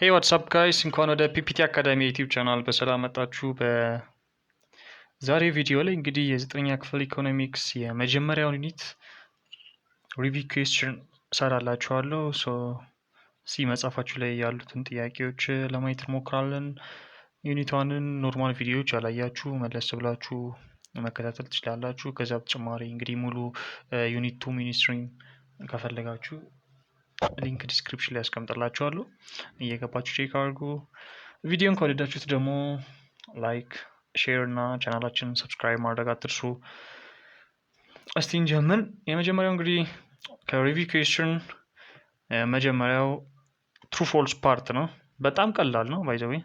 Hey, what's up guys? እንኳን ወደ ፒፒቲ አካዳሚ ዩቲዩብ ቻናል በሰላም መጣችሁ። በዛሬ ቪዲዮ ላይ እንግዲህ የዘጠነኛ ክፍል ኢኮኖሚክስ የመጀመሪያውን ዩኒት ሪቪው ኩዌስችን ሰራላችኋለሁ። ሲ መጽሐፋችሁ ላይ ያሉትን ጥያቄዎች ለማየት እንሞክራለን። ዩኒቷንን ኖርማል ቪዲዮዎች ያላያችሁ መለስ ብላችሁ መከታተል ትችላላችሁ። ከዛ በተጨማሪ እንግዲህ ሙሉ ዩኒት 2 ሚኒስትሪም ከፈለጋችሁ ሊንክ ዲስክሪፕሽን ላይ አስቀምጥላችኋለሁ። እየገባችሁ ቼክ አድርጉ። ቪዲዮን ከወደዳችሁት ደግሞ ላይክ፣ ሼር እና ቻናላችንን ሰብስክራይብ ማድረግ አትርሱ። እስቲ እንጀምር። የመጀመሪያው እንግዲህ ከሪቪው ኩዌስችን መጀመሪያው ትሩ ፎልስ ፓርት ነው። በጣም ቀላል ነው። ባይ ዘ ዌይ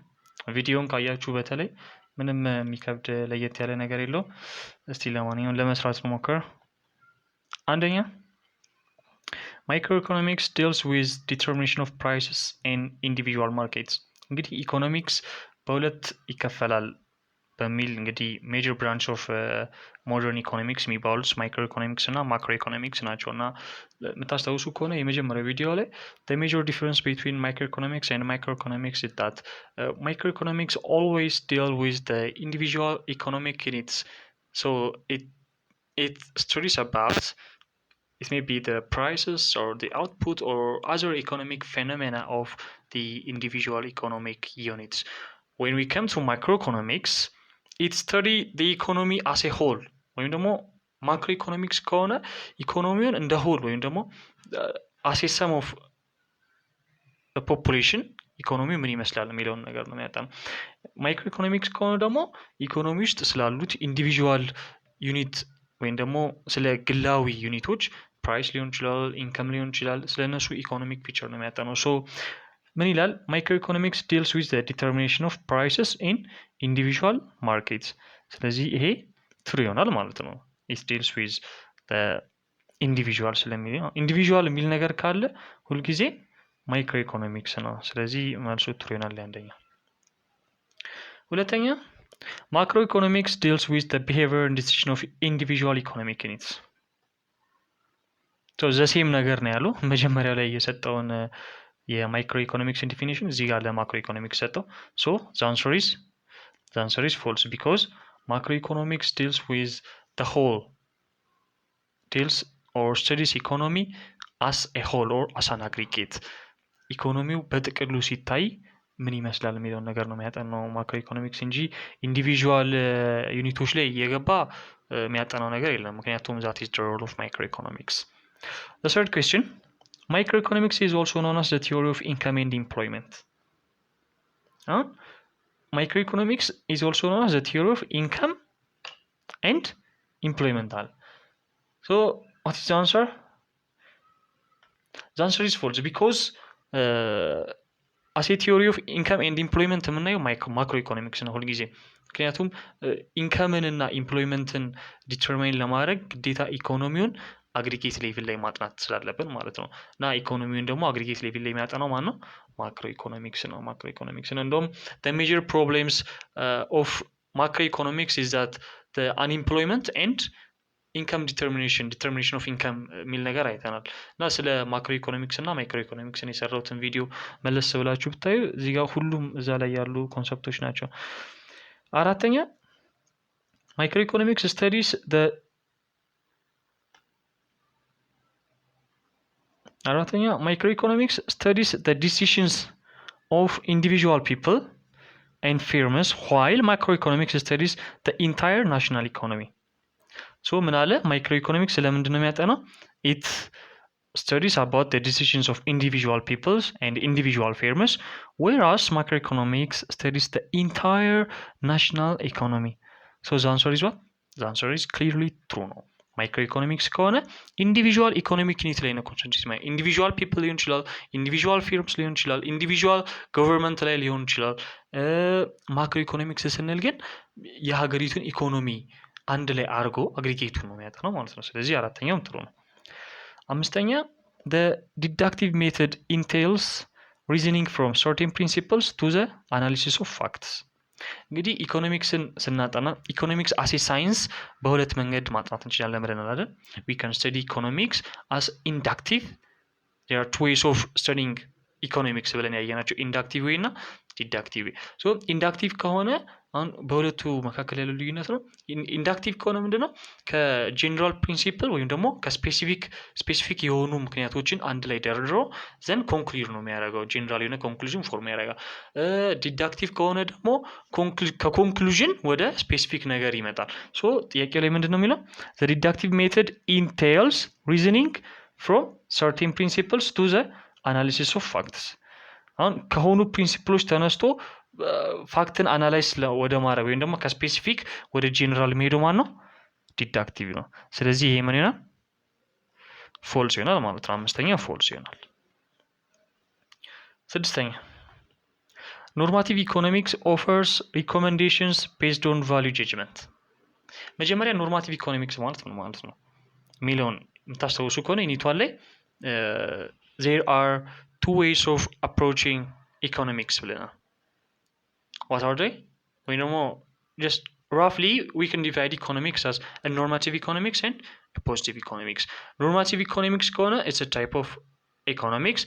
ቪዲዮን ካያችሁ በተለይ ምንም የሚከብድ ለየት ያለ ነገር የለው። እስቲ ለማንኛውም ለመስራት እንሞክር። አንደኛ Microeconomics deals with determination of prices in individual markets. እንግዲህ ኢኮኖሚክስ በሁለት ይከፈላል በሚል እንግዲህ ሜጀር ብራንች ኦፍ ሞደርን ኢኮኖሚክስ የሚባሉት ማይክሮ ኢኮኖሚክስ እና ማክሮ ኢኮኖሚክስ ናቸው። እና የምታስታውሱ ከሆነ የመጀመሪያው ቪዲዮ ላይ the major difference between microeconomics and microeconomics is that microeconomics always deal with the individual economic units. So it studies about it may be the prices or the output or other economic phenomena of the individual economic units. When we come to microeconomics, it studies the economy as a whole. ወይም ደግሞ macroeconomics ከሆነ ኢኮኖሚውን እንደ whole ወይም ደግሞ as a sum of the population ኢኮኖሚው ምን ይመስላል የሚለውን ነገር ነው የሚያጠናው። ማይክሮኢኮኖሚክስ ከሆነ ደግሞ ኢኮኖሚ ውስጥ ስላሉት ኢንዲቪዥዋል ዩኒት ወይም ደግሞ ስለ ግላዊ ዩኒቶች ፕራይስ ሊሆን ይችላል፣ ኢንከም ሊሆን ይችላል፣ ስለነሱ ኢኮኖሚክ ፒክቸር ነው የሚያጠናው። ሶ ምን ይላል? ማይክሮኢኮኖሚክስ ዲልስ ዊዝ ዘ ዲተርሚኔሽን ኦፍ ፕራይስስ ኢን ኢንዲቪዥዋል ማርኬትስ። ስለዚህ ይሄ ትሩ ይሆናል ማለት ነው። ኢት ዲልስ ዊዝ ዘ ኢንዲቪዥዋል ስለሚል ነው። ኢንዲቪዥዋል የሚል ነገር ካለ ሁልጊዜ ማይክሮኢኮኖሚክስ ነው። ስለዚህ መልሱ ትሩ ይሆናል አንደኛ። ሁለተኛ macroeconomics deals with the behavior and decision of individual economic units. So the same ነገር ነው ያለው። መጀመሪያ ላይ የሰጠውን የማይክሮኢኮኖሚክስ ዲፊኒሽን እዚህ ጋር ለማክሮኢኮኖሚክስ ሰጠው። So the answer is false because macroeconomics deals with the whole, deals or studies economy as a whole or as an aggregate. ኢኮኖሚው በጥቅሉ ሲታይ ምን ይመስላል የሚለውን ነገር ነው የሚያጠናው ማክሮ ኢኮኖሚክስ እንጂ ኢንዲቪዥዋል ዩኒቶች ላይ እየገባ የሚያጠናው ነገር የለም። ምክንያቱም that is the role of microeconomics. The third question, microeconomics is also known as the theory of income and employment. Microeconomics is also known as the theory of income and employment. So what is the answer? The answer is false because አሴ ቲዮሪ ኦፍ ኢንካም ኤንድ ኢምፕሎይመንት የምናየው ማክሮ ኢኮኖሚክስ ነው ሁልጊዜ። ምክንያቱም ኢንካምን እና ኢምፕሎይመንትን ዲተርማይን ለማድረግ ግዴታ ኢኮኖሚውን አግሪጌት ሌቭል ላይ ማጥናት ስላለብን ማለት ነው። እና ኢኮኖሚውን ደግሞ አግሪጌት ሌቭል ላይ የሚያጠናው ማን ነው? ማክሮ ኢኮኖሚክስ ነው። ማክሮ ኢኮኖሚክስ ነው። እንደውም the major problems of macroeconomics is that the unemployment and ኢንካም ዲተርሚኔሽን ኦፍ ኢንካም የሚል ነገር አይተናል። እና ስለ ማክሮ ኢኮኖሚክስ እና ማይክሮ ኢኮኖሚክስን የሰራሁትን ቪዲዮ መለስ ብላችሁ ብታዩ እዚህ ጋር ሁሉም እዛ ላይ ያሉ ኮንሰፕቶች ናቸው። አራተኛ ማይክሮ ኢኮኖሚክስ ስተዲስ the decisions of individual people and firms while macroeconomics studies the entire national economy. ሶ ምን አለ? ማይክሮኢኮኖሚክስ ስለምንድን ነው የሚያጠናው? ኢት studies about the decisions of individual peoples and individual firms, whereas macroeconomics studies the entire national economy. So the answer is what? The answer is clearly true ነው። ማይክሮኢኮኖሚክስ ከሆነ ኢንዲቪዥዋል ኢኮኖሚክ ዩኒት ላይ ነው ኮንሰንትሬት ማለት። ኢንዲቪዥዋል ፒፕል ሊሆን ይችላል፣ ኢንዲቪዥዋል ፊርምስ ሊሆን ይችላል፣ ኢንዲቪዥዋል ገቨርንመንት ላይ ሊሆን ይችላል። ማክሮ ኢኮኖሚክስ ስንል ግን የሀገሪቱን ኢኮኖሚ አንድ ላይ አድርጎ አግሪጌቱን ነው የሚያጠናው ማለት ነው። ስለዚህ አራተኛውም ጥሩ ነው። አምስተኛ the deductive method entails reasoning from certain principles to the analysis of facts. እንግዲህ ኢኮኖሚክስን ስናጠና ኢኮኖሚክስ አስ ኤ ሳይንስ በሁለት መንገድ ማጥናት እንችላለን ብለናል አይደል? we can study economics as inductive. There are two ways of studying ኢኮኖሚክስ ብለን ያየናቸው ኢንዳክቲቭ ዌይ እና ዲዳክቲቭ ዌይ። ሶ ኢንዳክቲቭ ከሆነ አሁን በሁለቱ መካከል ያለው ልዩነት ነው። ኢንዳክቲቭ ከሆነ ምንድነው ከጀነራል ፕሪንሲፕል ወይም ደግሞ ከስፔሲፊክ የሆኑ ምክንያቶችን አንድ ላይ ደርድሮ ዘንድ ኮንክሉድ ነው የሚያደርገው። ጀነራል የሆነ ኮንክሉዥን ፎርም ያደርጋል። ዲዳክቲቭ ከሆነ ደግሞ ከኮንክሉዥን ወደ ስፔሲፊክ ነገር ይመጣል። ሶ ጥያቄው ላይ ምንድን ነው የሚለው the deductive method entails reasoning from certain principles to the analysis of facts። አሁን ከሆኑ ፕሪንሲፕሎች ተነስቶ ፋክትን አናላይዝ ወደ ማድረግ ወይም ደግሞ ከስፔሲፊክ ወደ ጀነራል መሄዱ ማን ነው? ዲዳክቲቭ ነው። ስለዚህ ይሄ ምን ይሆናል? ፎልስ ይሆናል ማለት ነው። አምስተኛ ፎልስ ይሆናል። ስድስተኛ ኖርማቲቭ ኢኮኖሚክስ ኦፈርስ ሪኮሜንዴሽንስ ቤዝድ ኦን ቫልዩ ጀጅመንት። መጀመሪያ ኖርማቲቭ ኢኮኖሚክስ ማለት ምን ማለት ነው የሚለውን የምታስታውሱ ከሆነ ዩኒቷን ላይ there are two ways of approaching economics ብለናል። What are they? ወይም ደግሞ just roughly we can divide economics as a normative economics and a positive economics. Normative economics ከሆነ it's a type of economics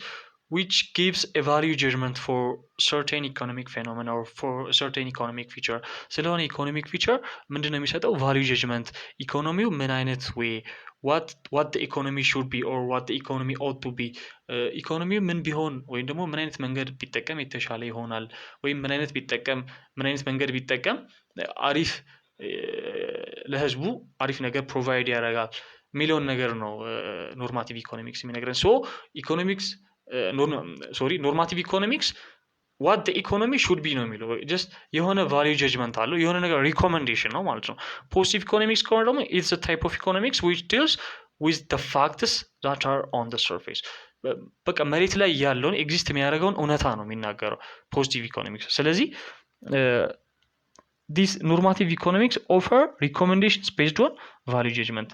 which gives a value judgment for certain economic phenomena or for a certain economic feature. ስለሆነ ኢኮኖሚክ ፊቸር ምንድን ነው የሚሰጠው? ቫልዩ ጀጅመንት። ኢኮኖሚው ምን አይነት ዌይ what the economy should be or what the economy ought to be። ኢኮኖሚው ምን ቢሆን ወይም ደግሞ ምን አይነት መንገድ ቢጠቀም የተሻለ ይሆናል ወይም ምን አይነት መንገድ ቢጠቀም አሪፍ ለህዝቡ አሪፍ ነገር ፕሮቫይድ ያደርጋል የሚለውን ነገር ነው ኖርማቲቭ ኢኮኖሚክስ የሚነግረን። ሶ ኢኮኖሚክስ ኖርማቲቭ ኢኮኖሚክስ ዋት ዘ ኢኮኖሚ ሹድ ቢ ነው የሚለው። ጀስት የሆነ ቫልዩ ጀጅመንት አለው የሆነ ነገር ሪኮመንዴሽን ነው ማለት ነው። ፖዚቲቭ ኢኮኖሚክስ ከሆነ ደግሞ ኢትስ አ ታይፕ ኦፍ ኢኮኖሚክስ ዊች ዲልስ ዊዝ ዘ ፋክትስ ዛት አር ኦን ዘ ሰርፌስ። በቃ መሬት ላይ ያለውን ኤግዚስት የሚያደርገውን እውነታ ነው የሚናገረው ፖዚቲቭ ኢኮኖሚክስ። ስለዚህ ዲስ ኖርማቲቭ ኢኮኖሚክስ ኦፈር ሪኮሜንዴሽንስ ቤዝድ ኦን ቫልዩ ጀጅመንት።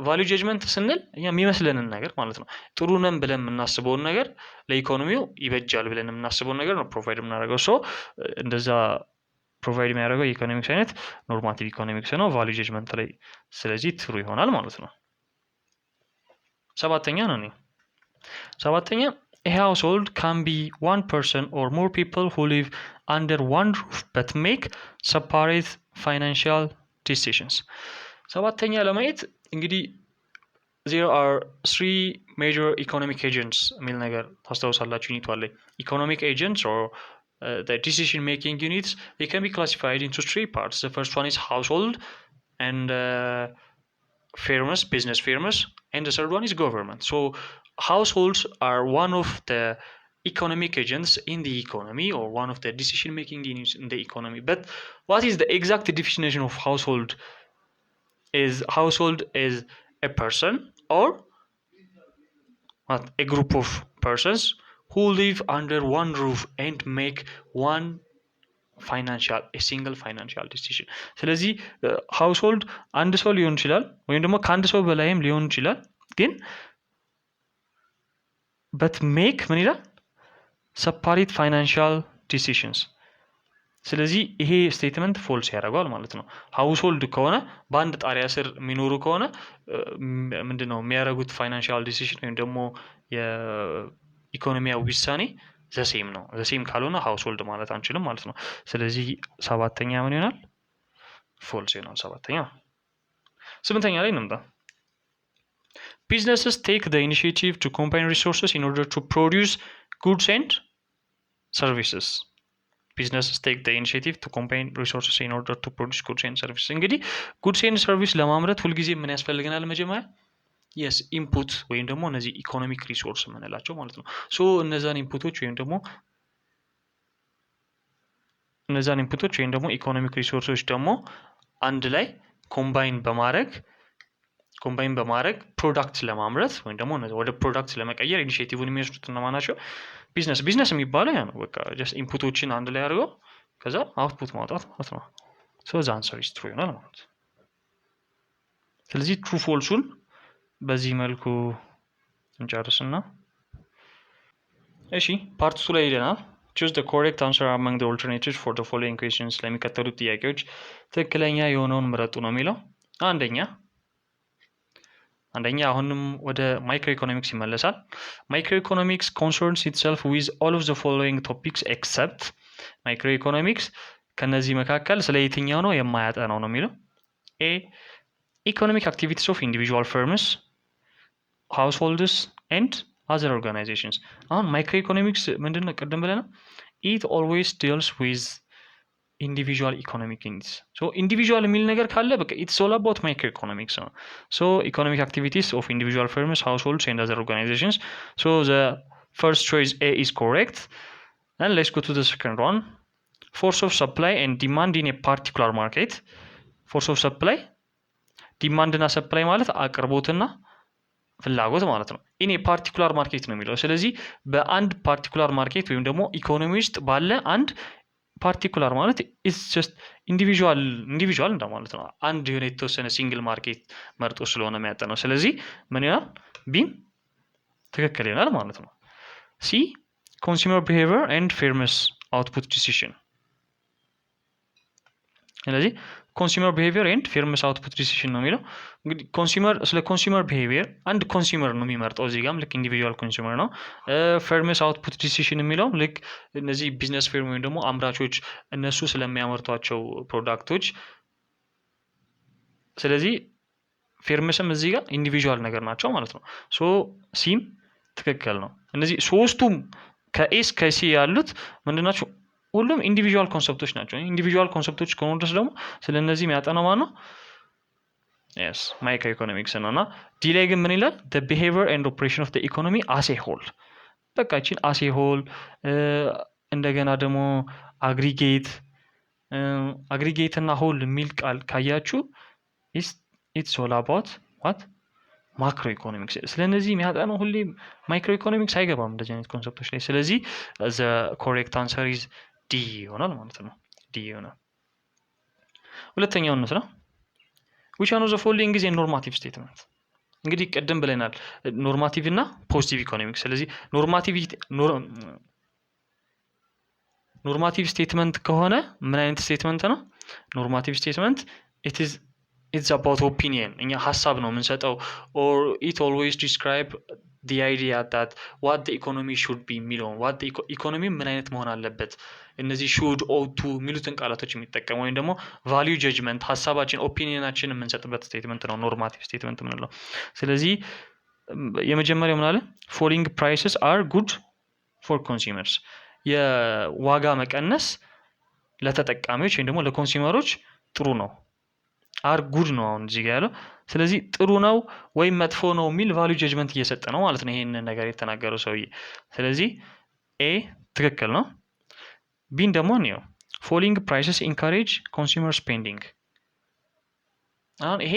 ቫልዩ ጀጅመንት ስንል እኛ የሚመስለንን ነገር ማለት ነው። ጥሩ ነን ብለን የምናስበውን ነገር ለኢኮኖሚው ይበጃል ብለን የምናስበውን ነገር ነው ፕሮቫይድ የምናደርገው። ሶ እንደዛ ፕሮቫይድ የሚያደርገው የኢኮኖሚክስ አይነት ኖርማቲቭ ኢኮኖሚክስ ነው ቫልዩ ጀጅመንት ላይ። ስለዚህ ትሩ ይሆናል ማለት ነው። ሰባተኛ a household can be one person or more people who live under one roof but make separate financial decisions። ሰባተኛ ለማየት እንግዲህ there are three major economic agents የሚል ነገር ታስታውሳላችሁ ዩኒቷ ላይ። economic agents or the decision making units, they can be classified into three parts. The first one is household and firms, business firms, and the third one is government. So households are one of the economic agents in the economy or one of the decision making units in the economy. But what is the exact definition of household? Household is a person or a group of persons who live under one roof and make a single financial decision. ስለዚህ ሃውስሆልድ አንድ ሰው ሊሆን ይችላል ወይም ደግሞ ከአንድ ሰው በላይም ሊሆን ይችላል። ግን but make ምን ይላል? separate financial decisions። ስለዚህ ይሄ ስቴትመንት ፎልስ ያደርገዋል ማለት ነው። ሃውስሆልድ ከሆነ በአንድ ጣሪያ ስር የሚኖሩ ከሆነ ምንድነው የሚያደርጉት ፋይናንሻል ዲሲሽን ወይም ደግሞ የኢኮኖሚያዊ ውሳኔ ዘሴም ነው። ዘሴም ካልሆነ ሃውስሆልድ ማለት አንችልም ማለት ነው። ስለዚህ ሰባተኛ ምን ይሆናል? ፎልስ ይሆናል ሰባተኛ። ስምንተኛ ላይ እንምጣ። Businesses take the initiative to combine resources in order to produce goods and services. Businesses take the initiative to combine resources in order to produce goods and services. እንግዲህ goods and service ለማምረት ሁልጊዜ ምን ያስፈልገናል? መጀመሪያ የስ ኢንፑት ወይም ደግሞ እነዚህ ኢኮኖሚክ ሪሶርስ የምንላቸው ማለት ነው። ሶ እነዛን ኢንፑቶች ወይም ደግሞ ኢኮኖሚክ ሪሶርሶች ደግሞ አንድ ላይ ኮምባይን በማድረግ ፕሮዳክት ለማምረት ወይም ደግሞ ወደ ፕሮዳክት ለመቀየር ኢኒሺዬቲቭን የሚወስዱት እነማን ናቸው? ቢዝነስ የሚባለው ያ ነው። በቃ ጀስት ኢንፑቶችን አንድ ላይ አድርገው ከዛ አውትፑት ማውጣት ማለት ነው። ሶ ዘ አንሰር ኢዝ ትሩ ይሆናል ማለት ነው። ስለዚህ ትሩ ፎልሱን በዚህ መልኩ እንጨርስና እሺ ፓርት 2 ላይ ሄደናል። choose the correct answer among the alternatives for the following questions። ለሚከተሉት ጥያቄዎች ትክክለኛ የሆነውን ምረጡ ነው የሚለው። አንደኛ አንደኛ አሁንም ወደ ማይክሮ ኢኮኖሚክስ ይመለሳል። ማይክሮ ኢኮኖሚክስ concerns itself with all of the following topics except ማይክሮ ኢኮኖሚክስ ከነዚህ መካከል ስለ የትኛው ነው የማያጠናው ነው የሚለው ኤ ኢኮኖሚክ አክቲቪቲስ ኦፍ ኢንዲቪጁዋል ፈርምስ households and other organizations። አሁን ማይክሮ ኢኮኖሚክስ ምንድነው ቅድም ብለናል it always deals with individual economic needs so individual የሚል ነገር ካለ በቃ it's all about micro economics ነው so economic activities of individual firms households and other organizations so the first choice A is correct and let's go to the second one force of supply and demand in a particular market force of supply demand እና supply ማለት አቅርቦትና ፍላጎት ማለት ነው in a particular market ነው የሚለው ስለዚህ በአንድ ፓርቲኩላር ማርኬት ወይም ደግሞ ኢኮኖሚ ውስጥ ባለ አንድ ፓርቲኩላር ማለት ኢትስ ጀስት ኢንዲቪጁዋል እንደማለት ነው አንድ የሆነ የተወሰነ ሲንግል ማርኬት መርጦ ስለሆነ የሚያጠነው ስለዚህ ምን ይሆናል ቢ ትክክል ይሆናል ማለት ነው ሲ consumer behavior and firms output decision ስለዚህ consumer behavior and firms output decision ነው የሚለው እንግዲህ ስለ consumer behavior አንድ consumer ነው የሚመርጠው እዚህ ጋርም ልክ individual consumer ነው firms output decision የሚለው ልክ እነዚህ ቢዝነስ ፊርም ወይም ደግሞ አምራቾች እነሱ ስለሚያመርቷቸው ፕሮዳክቶች ስለዚህ ፊርምስም እዚህ ጋር ኢንዲቪጁዋል ነገር ናቸው ማለት ነው ሶ ሲም ትክክል ነው እነዚህ ሶስቱም ከኤስ ከሲ ያሉት ምንድናቸው ሁሉም ኢንዲቪጁዋል ኮንሰፕቶች ናቸው ኢንዲቪጁዋል ኮንሰፕቶች ከሆኑ ድረስ ደግሞ ስለነዚህ የሚያጠናው ማን ነው yes ማይክሮ ኢኮኖሚክስ ነውና ዲ ላይ ግን ምን ይላል the behavior and operation of the economy as a whole በቃ እቺን as a whole እንደገና ደግሞ አግሪጌት እና ሆል የሚል ቃል ካያችሁ it's all about what ማክሮ ኢኮኖሚክስ ስለነዚህ የሚያጠናው ሁሌ ማይክሮ ኢኮኖሚክስ አይገባም እንደዚህ አይነት ኮንሰፕቶች ላይ ስለዚህ the correct answer is D ይሆናል ማለት ነው D ይሆናል ሁለተኛው ነው which one of the following is a normative statement እንግዲህ ቀደም ብለናል ኖርማቲቭ እና ፖዚቲቭ ኢኮኖሚክስ ስለዚህ ኖርማቲቭ ስቴትመንት ከሆነ ምን አይነት ስቴትመንት ነው ኖርማቲቭ ስቴትመንት it's about opinion እኛ ሐሳብ ነው የምንሰጠው or it always describe the idea that what the economy should be የሚለው what the economy ምን አይነት መሆን አለበት እነዚህ should ought to የሚሉትን ቃላቶች የሚጠቀም ወይም ደግሞ value judgment ሐሳባችን ኦፒኒየናችን የምንሰጥበት ስቴትመንት ነው ኖርማቲቭ ስቴትመንት የምንለው ስለዚህ የመጀመሪያው ምን አለ falling prices are good for consumers የዋጋ መቀነስ ለተጠቃሚዎች ወይም ደግሞ ለኮንሱመሮች ጥሩ ነው are good ነው አሁን እዚህ ጋር ያለው ስለዚህ ጥሩ ነው ወይም መጥፎ ነው የሚል value judgment እየሰጠ ነው ማለት ነው ይሄንን ነገር የተናገረው ሰውዬ ስለዚህ A ትክክል ነው ቢን ደግሞ ነው falling prices encourage consumer spending አሁን ይሄ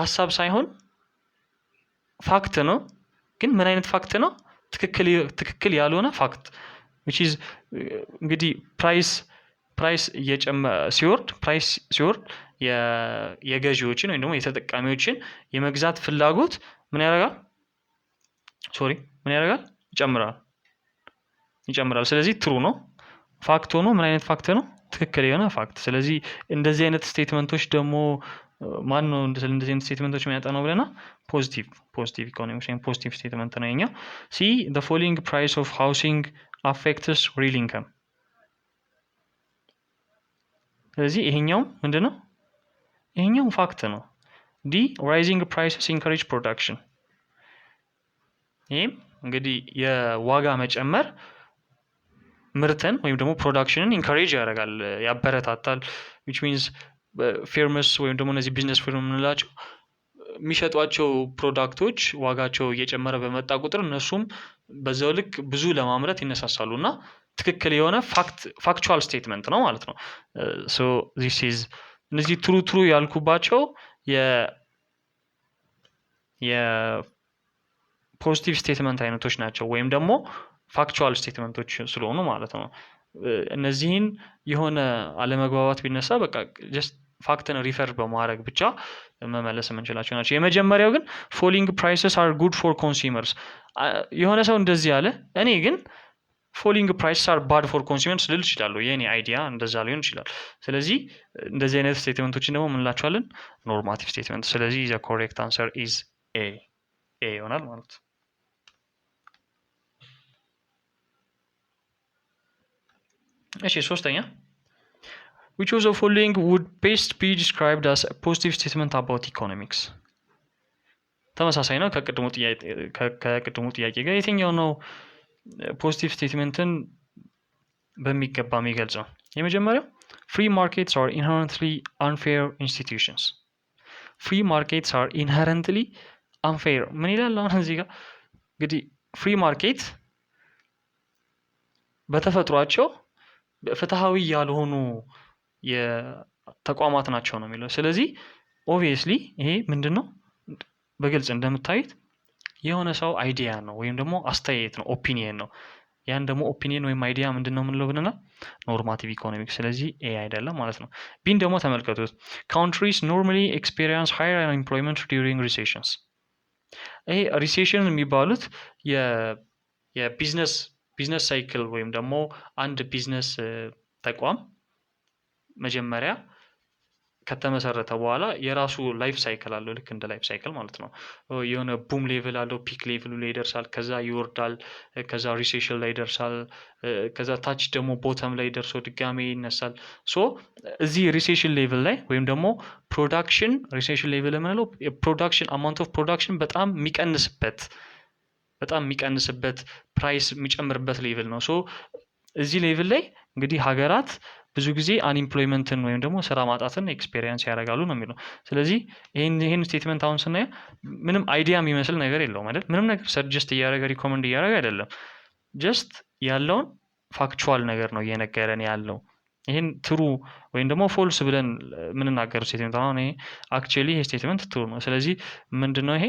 ሐሳብ ሳይሆን ፋክት ነው ግን ምን አይነት ፋክት ነው ትክክል ያልሆነ ፋክት which is እንግዲህ ፕራይስ ሲወርድ የገዢዎችን ወይም ደግሞ የተጠቃሚዎችን የመግዛት ፍላጎት ምን ያደርጋል ይጨምራል ስለዚህ ትሩ ነው ፋክት ሆኖ ምን አይነት ፋክት ነው ትክክል የሆነ ፋክት ስለዚህ እንደዚህ አይነት ስቴትመንቶች ደግሞ ማን ነው እንደዚህ አይነት ስቴትመንቶች የሚያጠናው ብለና ፖዚቲቭ ኢኮኖሚክስ ወይም ፖዚቲቭ ስቴትመንት ነው የኛ ሲ the falling price of housing affects real income ስለዚህ ይሄኛው ምንድነው ይሄኛው ፋክት ነው ዲ rising prices encourage production ይሄም እንግዲህ የዋጋ መጨመር ምርትን ወይም ደግሞ ፕሮዳክሽንን ኢንካሬጅ ያደርጋል ያበረታታል which means ፊርምስ ወይም ደግሞ እነዚህ ቢዝነስ ፊርም የምንላቸው የሚሸጧቸው ፕሮዳክቶች ዋጋቸው እየጨመረ በመጣ ቁጥር እነሱም በዛው ልክ ብዙ ለማምረት ይነሳሳሉና ትክክል የሆነ ፋክቹዋል ስቴትመንት ነው ማለት ነው so this is እነዚህ ትሩ ያልኩባቸው የፖዚቲቭ ስቴትመንት አይነቶች ናቸው ወይም ደግሞ ፋክቹዋል ስቴትመንቶች ስለሆኑ ማለት ነው እነዚህን የሆነ አለመግባባት ቢነሳ በቃ ጀስት ፋክትን ሪፈር በማድረግ ብቻ መመለስ የምንችላቸው ናቸው የመጀመሪያው ግን falling prices are good for consumers የሆነ ሰው እንደዚህ ያለ እኔ ግን falling prices are bad for consumers ልል ይችላል የኔ አይዲያ እንደዛ ሊሆን ይችላል ስለዚህ እንደዚህ አይነት ስቴትመንቶችን ደግሞ ምን እንላቸዋለን ኖርማቲቭ ስቴትመንት ስለዚህ the correct answer is ኤ ይሆናል ማለት ነው። እሺ ሶስተኛ which of the following would best be described as a positive statement about economics? ተመሳሳይ ነው ከቅድሙ ጥያቄ ጋር የትኛው ነው ፖዚቲቭ ስቴትመንትን በሚገባ የሚገልጸው? የመጀመሪያው free markets are inherently unfair institutions. free markets are inherently unfair ምን ይላል አሁን እዚህ ጋር እንግዲህ free market በተፈጥሯቸው ፍትሃዊ ያልሆኑ የተቋማት ናቸው ነው የሚለው። ስለዚህ ኦብቪየስሊ ይሄ ምንድነው በግልጽ እንደምታዩት የሆነ ሰው አይዲያ ነው ወይም ደግሞ አስተያየት ነው ኦፒኒየን ነው። ያን ደግሞ ኦፒኒየን ወይም አይዲያ ምንድነው የምንለው ብለናል? ኖርማቲቭ ኢኮኖሚክስ። ስለዚህ ኤ አይደለም ማለት ነው። ቢን ደግሞ ተመልከቱት countries normally experience higher unemployment during recessions። ይሄ ሪሴሽን የሚባሉት የቢዝነስ ሳይክል ወይም ደግሞ አንድ ቢዝነስ ተቋም መጀመሪያ ከተመሰረተ በኋላ የራሱ ላይፍ ሳይክል አለው። ልክ እንደ ላይፍ ሳይክል ማለት ነው። የሆነ ቡም ሌቭል አለው፣ ፒክ ሌቭሉ ላይ ይደርሳል፣ ከዛ ይወርዳል፣ ከዛ ሪሴሽን ላይ ይደርሳል፣ ከዛ ታች ደግሞ ቦተም ላይ ደርሶ ድጋሜ ይነሳል። ሶ እዚህ ሪሴሽን ሌቭል ላይ ወይም ደግሞ ፕሮዳክሽን ሪሴሽን ሌቭል የምንለው ፕሮዳክሽን አማውንት ኦፍ ፕሮዳክሽን በጣም የሚቀንስበት ፕራይስ የሚጨምርበት ሌቭል ነው። ሶ እዚህ ሌቭል ላይ እንግዲህ ሀገራት ብዙ ጊዜ አንኢምፕሎይመንትን ወይም ደግሞ ስራ ማጣትን ኤክስፔሪየንስ ያደርጋሉ ነው የሚለው። ስለዚህ ይህን ስቴትመንት አሁን ስናየው ምንም አይዲያ የሚመስል ነገር የለውም አይደል? ምንም ነገር ሰጀስት እያደረገ ሪኮመንድ እያደረገ አይደለም። ጀስት ያለውን ፋክቹዋል ነገር ነው እየነገረን ያለው። ይህን ትሩ ወይም ደግሞ ፎልስ ብለን የምንናገረው ስቴትመንት አሁን ይሄ አክቹዋሊ ይሄ ስቴትመንት ትሩ ነው። ስለዚህ ምንድነው ይሄ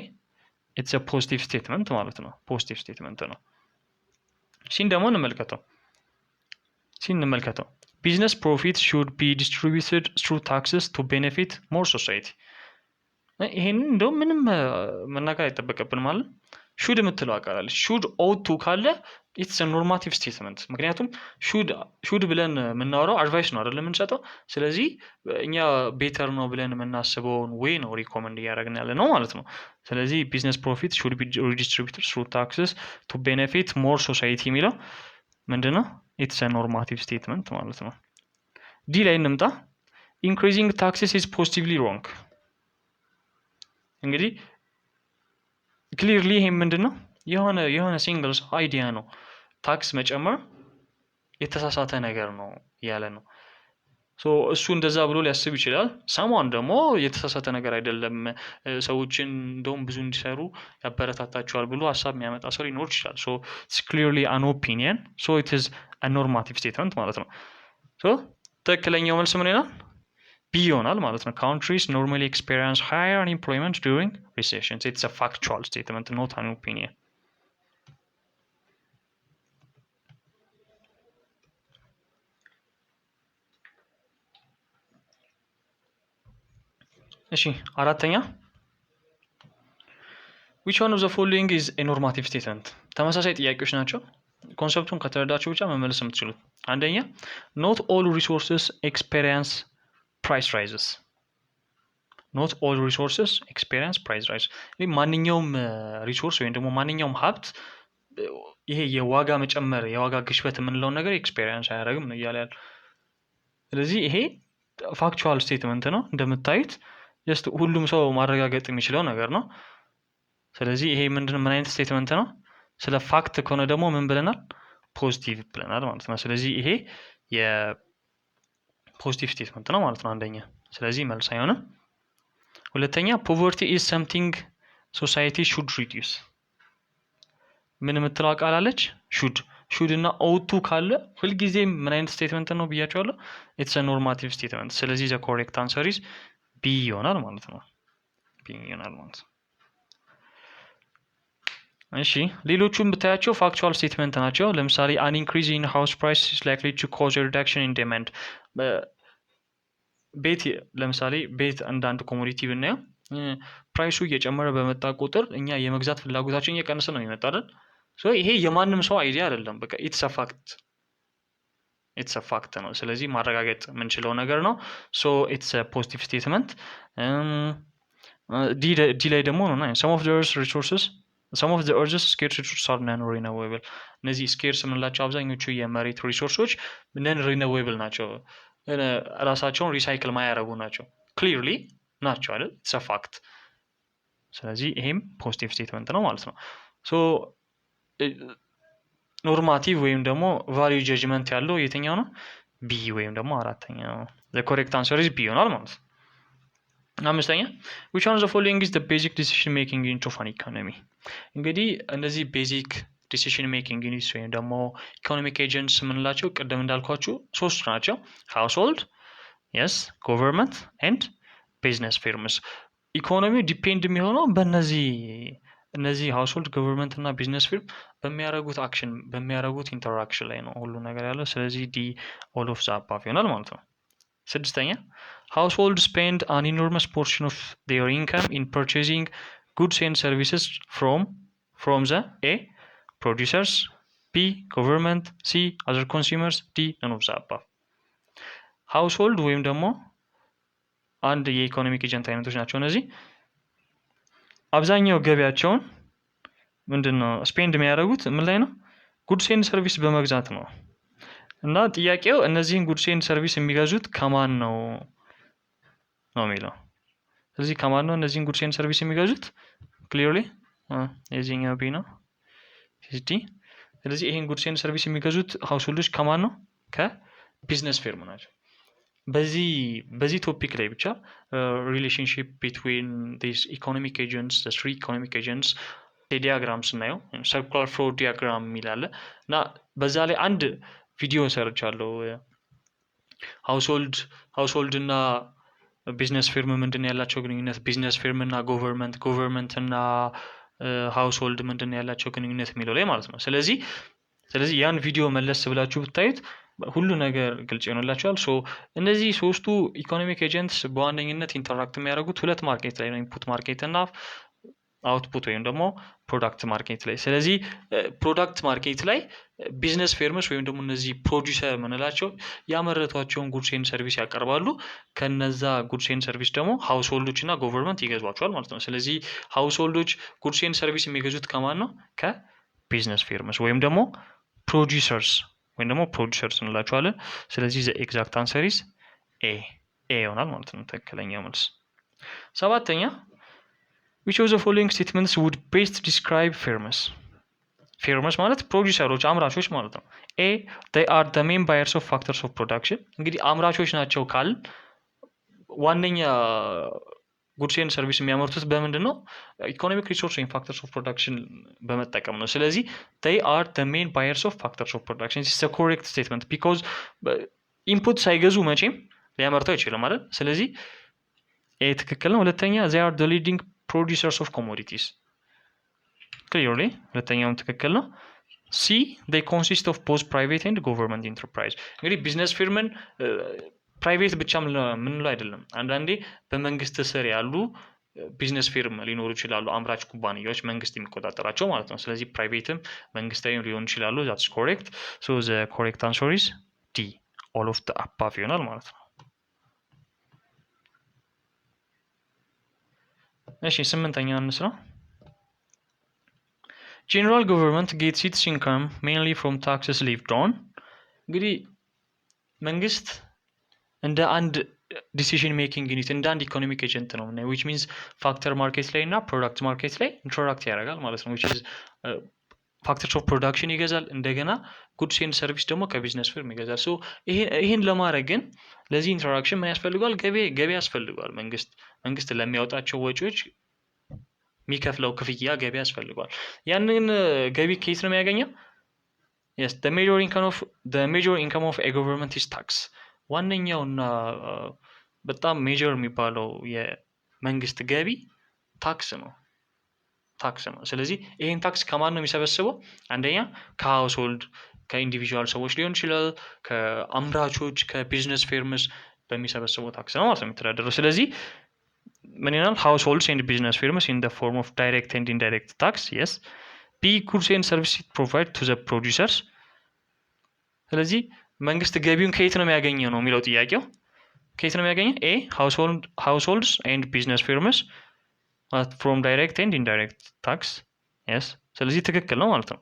ኢትስ ፖዚቲቭ ስቴትመንት ማለት ነው። ፖዚቲቭ ስቴትመንት ነው። ሲን ደግሞ እንመልከተው business profits should be distributed through taxes to benefit more society። ይሄን እንደውም ምንም መናገር አይጠበቅብን ማለት ሹድ የምትለው አቃላለች። ሹድ ኦቱ ካለ ኢትስ ኖርማቲቭ ስቴትመንት። ምክንያቱም ሹድ ብለን የምናወራው አድቫይስ ነው አይደለም የምንሰጠው። ስለዚህ እኛ ቤተር ነው ብለን የምናስበውን ዌይ ነው ሪኮመንድ እያደረግን ያለ ነው ማለት ነው። ስለዚህ ቢዝነስ ፕሮፊት ሹድ ቢ ሪዲስትሪቢዩትድ through taxes to benefit more society የሚለው ምንድነው? ኢትስ ኖርማቲቭ ስቴትመንት ማለት ነው። ዲ ላይ እንምጣ። ኢንክሪዚንግ ታክሲስ ኢዝ ፖዚቲቭሊ ሮንግ። እንግዲህ ክሊርሊ ይሄ ምንድነው የሆነ ሲንግል አይዲያ ነው። ታክስ መጨመር የተሳሳተ ነገር ነው እያለ ነው። ሶ እሱ እንደዛ ብሎ ሊያስብ ይችላል። ሰማን ደግሞ የተሳሳተ ነገር አይደለም፣ ሰዎችን እንደውም ብዙ እንዲሰሩ ያበረታታቸዋል ብሎ ሀሳብ የሚያመጣ ሰው ሊኖር ይችላል። ሶ ኢትስ ክሊርሊ አን ኦፒኒየን ሶ ኢት ኢዝ አ ኖርማቲቭ ስቴትመንት ማለት ነው። ሶ ትክክለኛው መልስ ምን ይላል? ቢ ይሆናል ማለት ነው። countries normally experience higher unemployment during recessions. It's a factual statement, not an opinion. እሺ አራተኛ which one of the following is a normative statement? ተመሳሳይ ጥያቄዎች ናቸው። ኮንሰፕቱን ከተረዳችሁ ብቻ መመለስ የምትችሉት። አንደኛ not all resources experience price rises. not all resources experience price rises. ማንኛውም ሪሶርስ ወይም ደግሞ ማንኛውም ሀብት ይሄ የዋጋ መጨመር የዋጋ ግሽበት የምንለውን ነገር ኤክስፔሪየንስ አያደርግም ነው እያለ ያለው። ስለዚህ ይሄ ፋክቹዋል ስቴትመንት ነው እንደምታዩት፣ ጀስት ሁሉም ሰው ማረጋገጥ የሚችለው ነገር ነው። ስለዚህ ይሄ ምን አይነት ስቴትመንት ነው? ስለ ፋክት ከሆነ ደግሞ ምን ብለናል? ፖዚቲቭ ብለናል ማለት ነው። ስለዚህ ይሄ የፖዚቲቭ ስቴትመንት ነው ማለት ነው አንደኛ። ስለዚህ መልስ አይሆንም። ሁለተኛ ፖቨርቲ ኢዝ ሰምቲንግ ሶሳይቲ ሹድ ሪዲዩስ። ምን የምትለው ቃል አለች? ሹድ እና ኦቱ ካለ ሁልጊዜም ምን አይነት ስቴትመንት ነው ብያቸዋለሁ? ኢትስ ኖርማቲቭ ስቴትመንት። ስለዚህ ዘ ኮሬክት አንሰር ኢዝ ቢ ይሆናል ማለት ነው። ቢ ይሆናል ማለት ነው። እሺ ሌሎቹን ብታያቸው ፋክቹዋል ስቴትመንት ናቸው። ለምሳሌ an increase in house price is likely to cause a reduction in demand። ለምሳሌ ቤት አንዳንድ ኮሞዲቲ ብናየው ፕራይሱ እየጨመረ በመጣ ቁጥር እኛ የመግዛት ፍላጎታችን እየቀነሰ ነው የሚመጣው አይደል? ሶ ይሄ የማንም ሰው አይዲያ አይደለም። በቃ ኢትስ አ ፋክት ነው። ስለዚህ ማረጋገጥ የምንችለው ነገር ነው። ሶ ኢትስ አ ፖዚቲቭ ስቴትመንት። ዲ ላይ ደግሞ ነው some of the earth's resources some of the earth's scarce resources are non-renewable እነዚህ ስኬርስ የምንላቸው አብዛኞቹ የመሬት ሪሶርሶች ነን ሪኒዌብል ናቸው ራሳቸውን ሪሳይክል ማያረጉ ናቸው ክሊርሊ ናቸው አይደል ኢትስ አ ፋክት ስለዚህ ይሄም ፖዚቲቭ ስቴትመንት ነው ማለት ነው ሶ ኖርማቲቭ ወይም ደግሞ ቫልዩ ጀጅመንት ያለው የትኛው ነው ቢ ወይም ደግሞ አራተኛው the correct answer is B ይሆናል ማለት ነው አምስተኛ which one of the following is the basic decision making unit of an economy እንግዲህ እነዚህ ቤዚክ ዲሲሽን ሜኪንግ ዩኒትስ ወይም ደግሞ ኢኮኖሚክ ኤጀንትስ የምንላቸው ቅድም እንዳልኳችሁ ሶስት ናቸው ሃውስሆልድ yes government and business firms ኢኮኖሚ ዲፔንድ የሚሆነው እነዚህ ሃውስሆልድ ገቨርንመንት እና ቢዝነስ ፊርም በሚያደርጉት አክሽን በሚያደርጉት ኢንተራክሽን ላይ ነው ሁሉ ነገር ያለው ስለዚህ ዲ ኦል ኦፍ ዘ አባቭ ይሆናል ማለት ነው ስድስተኛ households spend an enormous portion of their income in purchasing goods and services from the A producers B government C other consumers D none of the above household ወይም ደግሞ አንድ የኢኮኖሚክ ኤጀንት አይነቶች ናቸው እነዚህ አብዛኛው ገቢያቸውን ምንድነው ስፔንድ የሚያደርጉት ምን ላይ ነው ጉድስ ኤንድ ሰርቪስ በመግዛት ነው እና ጥያቄው እነዚህን ጉድስ ኤንድ ሰርቪስ የሚገዙት ከማን ነው የሚለው ስለዚህ ከማን ነው እነዚህን ጉድስ ኤንድ ሰርቪስ የሚገዙት ክሊርሊ የዚህኛው ቢ ነው ዲ ስለዚህ ይሄን ጉድስ ኤንድ ሰርቪስ የሚገዙት ሃውስሆልዶች ከማን ነው ከቢዝነስ ፊርም ናቸው በዚህ ቶፒክ ላይ ብቻ ሪሌሽንሺፕ ቢትዊን ዲስ ኢኮኖሚክ ኤጀንትስ the three economic agents ዲያግራም ስናየው ሰርኩላር ፍሎ ዲያግራም የሚላለ እና በዛ ላይ አንድ ቪዲዮ ሰርቻለሁ ሃውስሆልድ እና ቢዝነስ ፊርም ምንድነው ያላቸው ግንኙነት ቢዝነስ ፊርም እና ገቨርንመንት እና ሃውስሆልድ ምንድነው ያላቸው ግንኙነት የሚለው ላይ ማለት ነው ስለዚህ ያን ቪዲዮ መለስ ብላችሁ ብታዩት ሁሉ ነገር ግልጽ ይሆንላችኋል ሶ እነዚህ ሶስቱ ኢኮኖሚክ ኤጀንትስ በዋነኝነት ኢንተራክት የሚያደርጉት ሁለት ማርኬት ላይ ነው ኢንፑት ማርኬት እና አውትፑት ወይም ደግሞ ፕሮዳክት ማርኬት ላይ ስለዚህ ፕሮዳክት ማርኬት ላይ ቢዝነስ ፊርምስ ወይም ደግሞ እነዚህ ፕሮዲዩሰር ምንላቸው ያመረቷቸውን ጉድስ ኤንድ ሰርቪስ ያቀርባሉ ከነዛ ጉድስ ኤንድ ሰርቪስ ደግሞ ሃውስሆልዶች እና ገቨርንመንት ይገዟቸዋል ማለት ነው ስለዚህ ሃውስሆልዶች ጉድስ ኤንድ ሰርቪስ የሚገዙት ከማን ነው ከቢዝነስ ፊርምስ ወይም ደግሞ ፕሮዲዩሰርስ ወይም ደግሞ ፕሮዲዩሰርስ እንላቸዋለን ስለዚህ ዘ ኤግዛክት አንሰር ኢዝ ኤ ይሆናል ማለት ነው ትክክለኛው መልስ ሰባተኛ which of the following statements would best describe firms firms ማለት ፕሮዲዩሰሮች አምራቾች ማለት ነው A they are the main buyers of factors of production እንግዲህ አምራቾች ናቸው ካል ዋነኛ ጉድስ ኤንድ ሰርቪስ የሚያመርቱት በምንድን ነው ኢኮኖሚክ ሪሶርስ ወይም ፋክተርስ ኦፍ ፕሮዳክሽን በመጠቀም ነው ስለዚህ they are the main buyers of factors of production this is a correct statement because ኢንፑት ሳይገዙ መቼም ሊያመርቱ አይችልም አይደል ስለዚህ ኤ ትክክል ነው ሁለተኛ they are the leading producers of commodities clearly ሁለተኛውም ትክክል ነው C they consist of both private and government enterprise እንግዲህ ቢዝነስ ፊርምን ፕራይቬት ብቻ ምንለው አይደለም አንዳንዴ በመንግስት ስር ያሉ ቢዝነስ ፊርም ሊኖሩ ይችላሉ አምራች ኩባንያዎች መንግስት የሚቆጣጠራቸው ማለት ነው ስለዚህ ፕራይቬትም መንግስታዊም ሊሆኑ ይችላሉ that's correct so the correct answer is D all of the above ይሆናል ማለት ነው እሺ ስምንተኛ እንስራ general government gets its income mainly from taxes levied on እንግዲህ መንግስት እንደ አንድ ዲሲዥን ሜኪንግ ዩኒት እንደ አንድ ኢኮኖሚክ ኤጀንት ነው እና which means ፋክተር ማርኬት ላይ እና ፕሮዳክት ማርኬት ላይ ኢንተራክት ያደርጋል ማለት ነው which is ፋክተርስ ኦፍ ፕሮዳክሽን ይገዛል እንደገና ጉድስ ኤንድ ሰርቪስ ደግሞ ከቢዝነስ ፊርም ይገዛል ሶ ይሄን ለማድረግ ግን ለዚህ ኢንተራክሽን ምን ያስፈልጋል ገቢ ያስፈልጋል መንግስት ለሚያወጣቸው ወጪዎች የሚከፍለው ክፍያ ገቢ ያስፈልጋል ያንን ገቢ ከየት ነው የሚያገኘው yes the major income of a government is tax ዋነኛውና በጣም ሜጀር የሚባለው የመንግስት ገቢ ታክስ ነው ስለዚህ ይሄን ታክስ ከማን ነው የሚሰበስበው አንደኛ ከሃውስሆልድ ከኢንዲቪጁዋል ሰዎች ሊሆን ይችላል ከአምራቾች ከቢዝነስ ፊርምስ በሚሰበስበው ታክስ ነው ማለት ነው የሚተዳደረው ስለዚህ ምን ይሆናል households and business firms in the form of direct and indirect tax yes B goods and services provide to the producers ስለዚህ መንግስት ገቢውን ከየት ነው የሚያገኘው ነው የሚለው ጥያቄው ከየት ነው የሚያገኘው A households and business firms from direct and indirect tax yes ስለዚህ ትክክል ነው ማለት ነው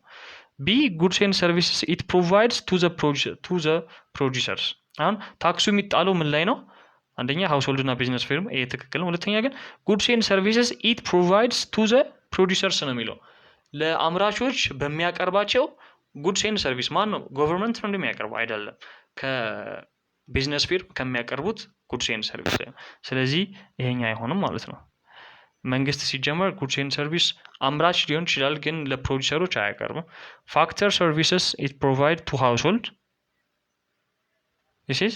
B goods and services it provides to the producers አሁን ታክሱ የሚጣለው ምን ላይ ነው አንደኛ ሃውስሆልድ እና ቢዝነስ ፊርም ይሄ ትክክል ነው ሁለተኛ ግን goods and services it provides to the producers ነው የሚለው ለአምራቾች በሚያቀርባቸው goods and service ማን ነው ገቨርንመንት ነው እንደሚያቀርበው አይደለም ከቢዝነስ ፊርም ከሚያቀርቡት goods and service ስለዚህ ይሄኛ አይሆንም ማለት ነው መንግስት ሲጀመር goods and service አምራች ሊሆን ይችላል ግን ለፕሮዲዩሰሮች አያቀርብም factor services it provide to household this is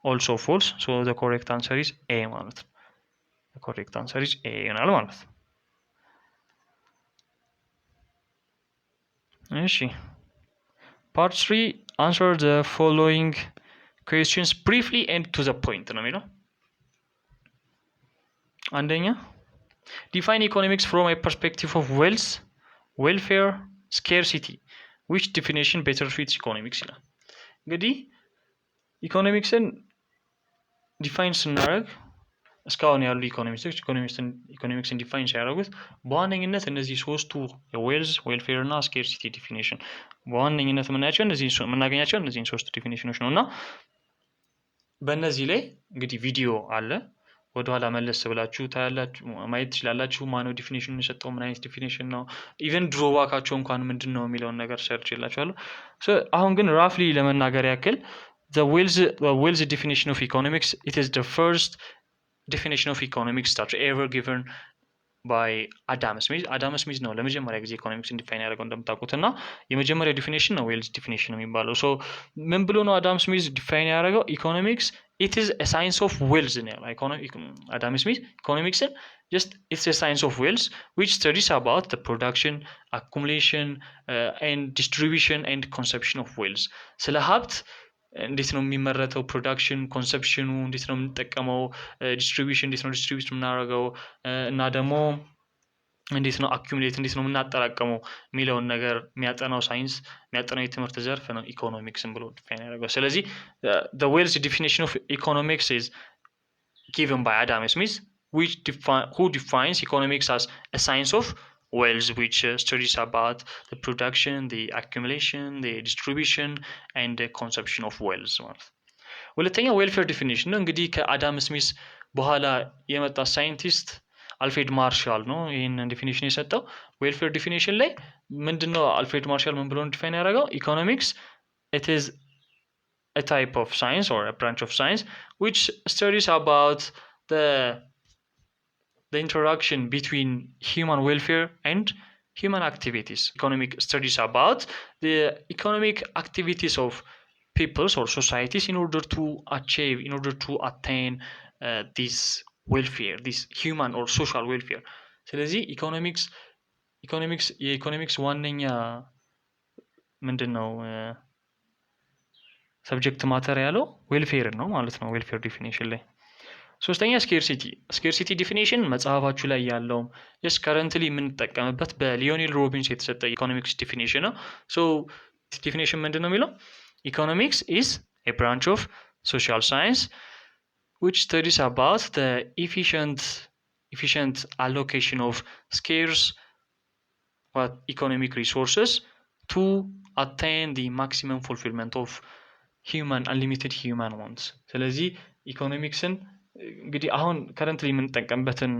also false so the correct answer is A ማለት ነው the correct answer is A ይሆናል ማለት ነው እሺ part 3 answer the following questions briefly and to the point ነው የሚለው አንደኛ define economics from a perspective of wealth welfare scarcity which definition better fits economics ይላል እንግዲህ ኢኮኖሚክስን ዲፋይን ስናደርግ እስካሁን ያሉ ኢኮኖሚክስን ዲፋይን ሲያደርጉት በዋነኝነት እነዚህ ሶስቱ የዌልዝ ዌልፌር እና ስኬርሲቲ ዲፊኒሽን በዋነኝነት የምናገኛቸው እነዚህን ሶስቱ ዲፊኒሽኖች ነው እና በእነዚህ ላይ እንግዲህ ቪዲዮ አለ ወደኋላ መለስ ብላችሁ ታያላችሁ ማየት ትችላላችሁ ማነው ዲፊኒሽኑን የሰጠው ምን አይነት ዲፊኒሽን ነው ኢቨን ድሮባካቸው እንኳን ምንድነው የሚለውን ነገር ሰርች ይላችኋል አሁን ግን ራፍሊ ለመናገር ያክል the Wells definition of economics it is the first definition of economics that ever given by Adam Smith ነው ለመጀመሪያ ጊዜ ኢኮኖሚክስ ዲፋይን ያደረገው እንደምታውቁትና የመጀመሪያ ዲፊኒሽን ነው ዌልዝ ዲፊኒሽን የሚባለው ሶ ምን ብሎ ነው አዳም ስሚዝ ዲፋይን ያደረገው ኢኮኖሚክስ it is a science of wealth Adam Smith economics just it's a science of wealth which studies about the production accumulation and distribution and consumption of wealth ስለ ሀብት እንዴት ነው የሚመረተው ፕሮዳክሽን ኮንሰፕሽኑ እንዴት ነው የምንጠቀመው ዲስትሪቢዩሽን እንዴት ነው ዲስትሪቢዩት የምናደርገው እና ደግሞ እንዴት ነው አኩሙሌት እንዴት ነው የምናጠራቀመው የሚለውን ነገር የሚያጠናው ሳይንስ የሚያጠናው የትምህርት ዘርፍ ነው ኢኮኖሚክስን ብሎ ዲፋይን ያደርገው ስለዚህ the Wells definition of economics is given by Adam Smith who defines economics as a science of Wells which studies about the production, the accumulation, the distribution and the consumption of wealth ማለት ሁለተኛ ዌልፌር ዲፊኒሽን ነው እንግዲህ ከአዳም ስሚስ በኋላ የመጣ ሳይንቲስት አልፍሬድ ማርሻል ነው ይሄንን ዲፊኒሽን የሰጠው ዌልፌር ዲፊኒሽን ላይ ምንድነው አልፍሬድ ማርሻል ምን ብሎ ዲፋይን ያደረገው ኢኮኖሚክስ it is a type of science or a branch of science which studies about the interaction between human welfare and human activities economic studies about the economic activities of peoples or societies in order to attain this welfare this human or social welfare ስለዚህ ኢኮኖሚክስ ዋነኛ ምንድነው ሰብጀክት ማተር ያለው ዌልፌር ነው ማለት ነው ዌልፌር ዲፊኒሽን ላይ ሶስተኛ ስኬርሲቲ ዲፊኒሽን መጽሐፋችሁ ላይ ያለው yes currently የምንጠቀምበት በሊዮኔል ሮቢንስ የተሰጠ ኢኮኖሚክስ ዲፊኒሽን ነው so ዲፊኒሽን ምንድነው የሚለው economics is a branch of social science which studies about the efficient allocation of scarce economic resources to attain the maximum fulfillment of unlimited human wants ስለዚህ ኢኮኖሚክስን እንግዲህ አሁን ከረንትሊ የምንጠቀምበትን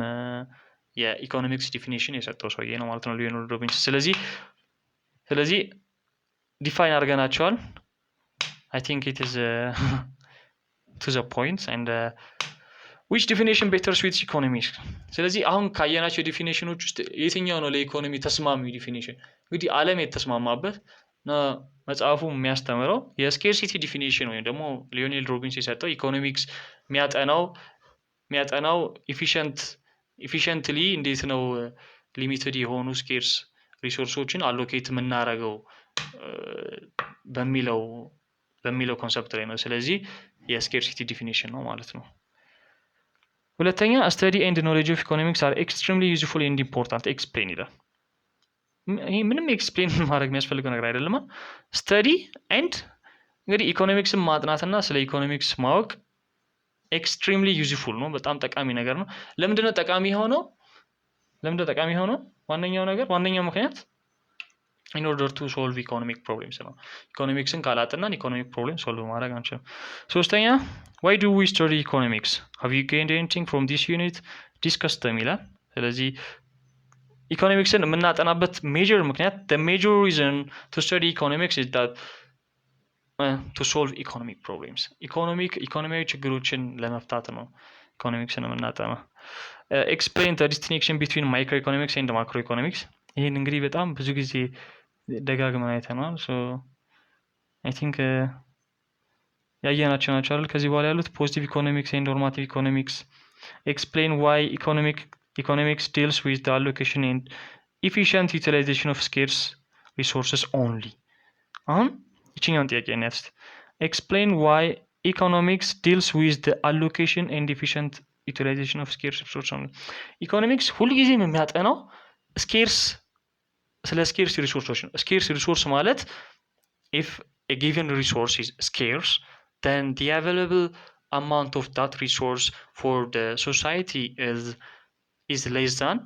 የኢኮኖሚክስ ዲፊኒሽን የሰጠው ሰውዬ ነው ማለት ነው ሊዮኔል ሮቢንስ ስለዚህ ዲፋይን አድርገናቸዋል I think it is to the point and which definition better suits economics ስለዚህ አሁን ካየናቸው ዲፊኒሽኖች ውስጥ የትኛው ነው ለኢኮኖሚ ተስማሚ ዲፊኒሽን እንግዲህ ዓለም የተስማማበት መጽሐፉ የሚያስተምረው የስኬርሲቲ ዲፊኒሽን ወይም ደግሞ ሊዮኔል ሮቢንስ የሰጠው ኢኮኖሚክስ የሚያጠናው ኢፊሽንትሊ እንዴት ነው ሊሚትድ የሆኑ ስኬርስ ሪሶርሶችን አሎኬት የምናደርገው በሚለው ኮንሰፕት ላይ ነው ስለዚህ የስኬርሲቲ ዲፊኒሽን ነው ማለት ነው ሁለተኛ study and knowledge of economics are extremely useful and important explain ይላል ይሄ ምንም ኤክስፕሌን ማድረግ የሚያስፈልገው ነገር አይደለም ስተዲ ኤንድ እንግዲህ ኢኮኖሚክስን ማጥናትና ስለ ኢኮኖሚክስ ማወቅ ኤክስትሪምሊ ዩዝፉል ነው በጣም ጠቃሚ ነገር ነው ለምንድነው ጠቃሚ ሆነው ለምን ጠቃሚ ሆነ? ዋነኛው ምክንያት in order to solve economic problems ነው። ኢኮኖሚክስን ካላጠናን ኢኮኖሚክ ፕሮብሌም ሶልቭ ማድረግ አንችልም። ሶስተኛ why do we study economics? have you gained anything from this unit? discuss them ይላል። ስለዚህ ኢኮኖሚክስን የምናጠናበት ሜጀር ምክንያት the major reason to study economics is that to solve economic problems ኢኮኖሚያዊ ችግሮችን ለመፍታት ነው ኢኮኖሚክስን የምናጠናው። explain the distinction between microeconomics and macroeconomics ይህን እንግዲህ በጣም ብዙ ጊዜ ደጋግመን አይተናል። ሶ አይ ቲንክ ያየናቸው ናቸው አይደል? ከዚህ በኋላ ያሉት ፖዚቲቭ ኢኮኖሚክስ ኤንድ ኖርማቲቭ ኢኮኖሚክስ explain why economics deals with the allocation and efficient utilization of scarce resources only. አሁን ይችኛውን ጥያቄ ነው ያስት explain why economics deals with the allocation and efficient utilization of scarce resources only. ኢኮኖሚክስ ሁልጊዜም የሚያጠናው ስለ scarce resources ነው። scarce resource ማለት if a given resource is scarce then the available amount of that resource for the society is less than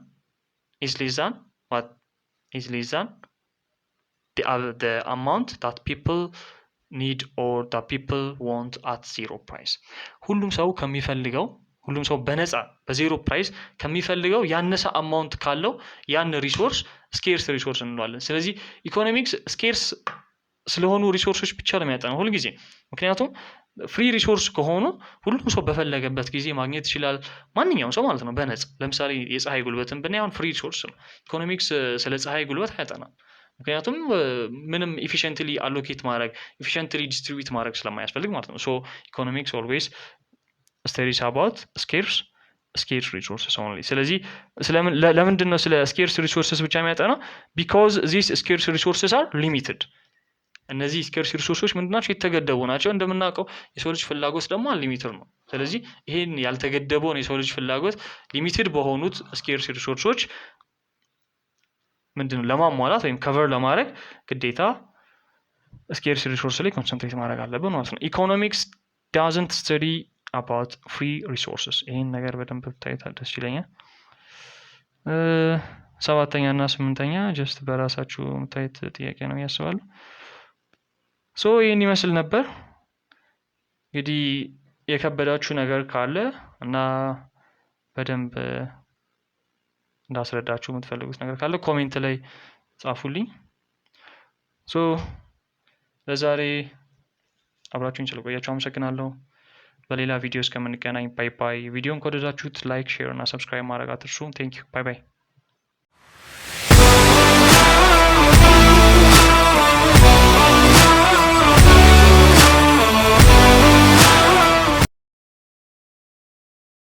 the amount that people need or that people want at zero price. ሁሉም ሰው በነፃ በዜሮ ፕራይስ ከሚፈልገው ያነሰ አማውንት ካለው ያን ሪሶርስ ስኬርስ ሪሶርስ እንለዋለን። ስለዚህ ኢኮኖሚክስ ስኬርስ ስለሆኑ ሪሶርሶች ብቻ ነው የሚያጠናው ሁልጊዜ። ምክንያቱም ፍሪ ሪሶርስ ከሆኑ ሁሉም ሰው በፈለገበት ጊዜ ማግኘት ይችላል፣ ማንኛውም ሰው ማለት ነው በነፃ። ለምሳሌ የፀሐይ ጉልበትን ብናይ አሁን ፍሪ ሪሶርስ ነው። ኢኮኖሚክስ ስለ ፀሐይ ጉልበት አያጠናም። ምክንያቱም ምንም ኢፊሽንትሊ አሎኬት ማድረግ ኢፊሽንትሊ ዲስትሪቢዩት ማድረግ ስለማያስፈልግ ማለት ነው። ሶ ኢኮኖሚክስ ኦልዌይስ studies about scarce resources only። ስለዚህ ለምንድን ነው ስለ scarce resources ብቻ የሚያጠናው? because these scarce resources are limited። እነዚህ scarce resources ምንድናቸው? የተገደቡ ናቸው። እንደምናውቀው የሰው ልጅ ፍላጎት ደግሞ አንሊሚትድ ነው። ስለዚህ ይሄን ያልተገደበውን የሰው ልጅ ፍላጎት ሊሚትድ በሆኑት scarce resources ምንድነው ለማሟላት ወይም ከቨር ለማድረግ ግዴታ scarce resource ላይ ኮንሰንትሬት ማድረግ አለብን ማለት ነው። ኢኮኖሚክስ doesn't study about free resources። ይሄን ነገር በደንብ ብታዩት ደስ ይለኛል። ሰባተኛ እና ስምንተኛ ጀስት በራሳችሁ የምታዩት ጥያቄ ነው ያስባሉ። ሶ ይሄን ይመስል ነበር። እንግዲህ የከበዳችሁ ነገር ካለ እና በደንብ እንዳስረዳችሁ የምትፈልጉት ነገር ካለ ኮሜንት ላይ ጻፉልኝ። ሶ ለዛሬ አብራችሁኝ ስለቆያችሁ አመሰግናለሁ። በሌላ ቪዲዮ እስከምንገናኝ ባይ ባይ። ቪዲዮን ከወደዳችሁት ላይክ፣ ሼር እና ሰብስክራይብ ማድረግ አትርሱ። ቴንክ ዩ ባይ ባይ።